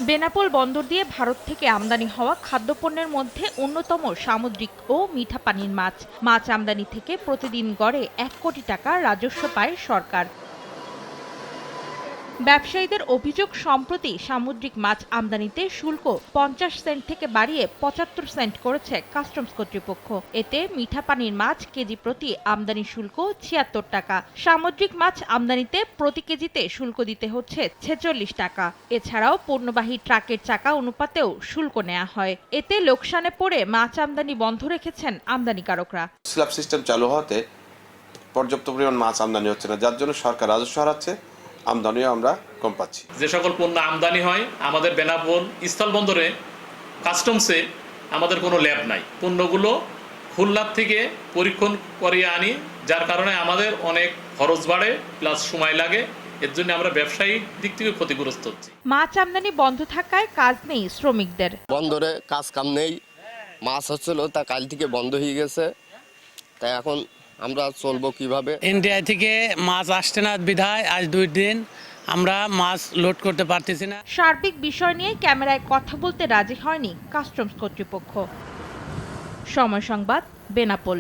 বেনাপোল বন্দর দিয়ে ভারত থেকে আমদানি হওয়া খাদ্যপণ্যের মধ্যে অন্যতম সামুদ্রিক ও মিঠা পানির মাছ। মাছ আমদানি থেকে প্রতিদিন গড়ে ১ কোটি টাকা রাজস্ব পায় সরকার। ব্যবসায়ীদের অভিযোগ, সম্প্রতি সামুদ্রিক মাছ আমদানিতে শুল্ক ৫০ সেন্ট থেকে বাড়িয়ে ৭৫ সেন্ট করেছে কাস্টমস কর্তৃপক্ষ। এতে মিঠা পানির মাছ কেজি প্রতি আমদানি শুল্ক ৭৬ টাকা। সামুদ্রিক মাছ আমদানিতে প্রতি কেজিতে শুল্ক দিতে হচ্ছে ৪৬ টাকা। এছাড়াও পণ্যবাহী ট্রাকের চাকা অনুপাতেও শুল্ক নেওয়া হয়। এতে লোকসানে পড়ে মাছ আমদানি বন্ধ রেখেছেন আমদানিকারকরা। স্ল্যাব সিস্টেম চালু হওয়াতে পর্যাপ্ত পরিমাণ মাছ আমদানি হচ্ছে না, যার জন্য সরকার রাজস্ব হারাচ্ছে, আমদানিও আমরা কম পাচ্ছি। যে সকল পণ্য আমদানি হয় আমাদের বেনাপোল স্থলবন্দরে কাস্টমসে আমাদের কোনো ল্যাব নাই। পণ্যগুলো খুলনা থেকে পরীক্ষণ করিয়ে আনি, যার কারণে আমাদের অনেক খরচ বাড়ে, প্লাস সময় লাগে। এর জন্য আমরা ব্যবসায়িক দিক থেকে ক্ষতিগ্রস্ত হচ্ছি। মাছ আমদানি বন্ধ থাকায় কাজ নেই শ্রমিকদের। বন্দরে কাজ কাম নেই, মাছ হচ্ছিল তা কাল থেকে বন্ধ হয়ে গেছে। তাই এখন আমরা চলবো কিভাবে? ইন্ডিয়া থেকে মাছ আসছে না বিধায় আজ 2 দিন আমরা মাছ লোড করতে পারতেছি না। সার্বিক বিষয় নিয়ে ক্যামেরায় কথা বলতে রাজি হয়নি কাস্টমস কর্তৃপক্ষ। সময় সংবাদ, বেনাপোল।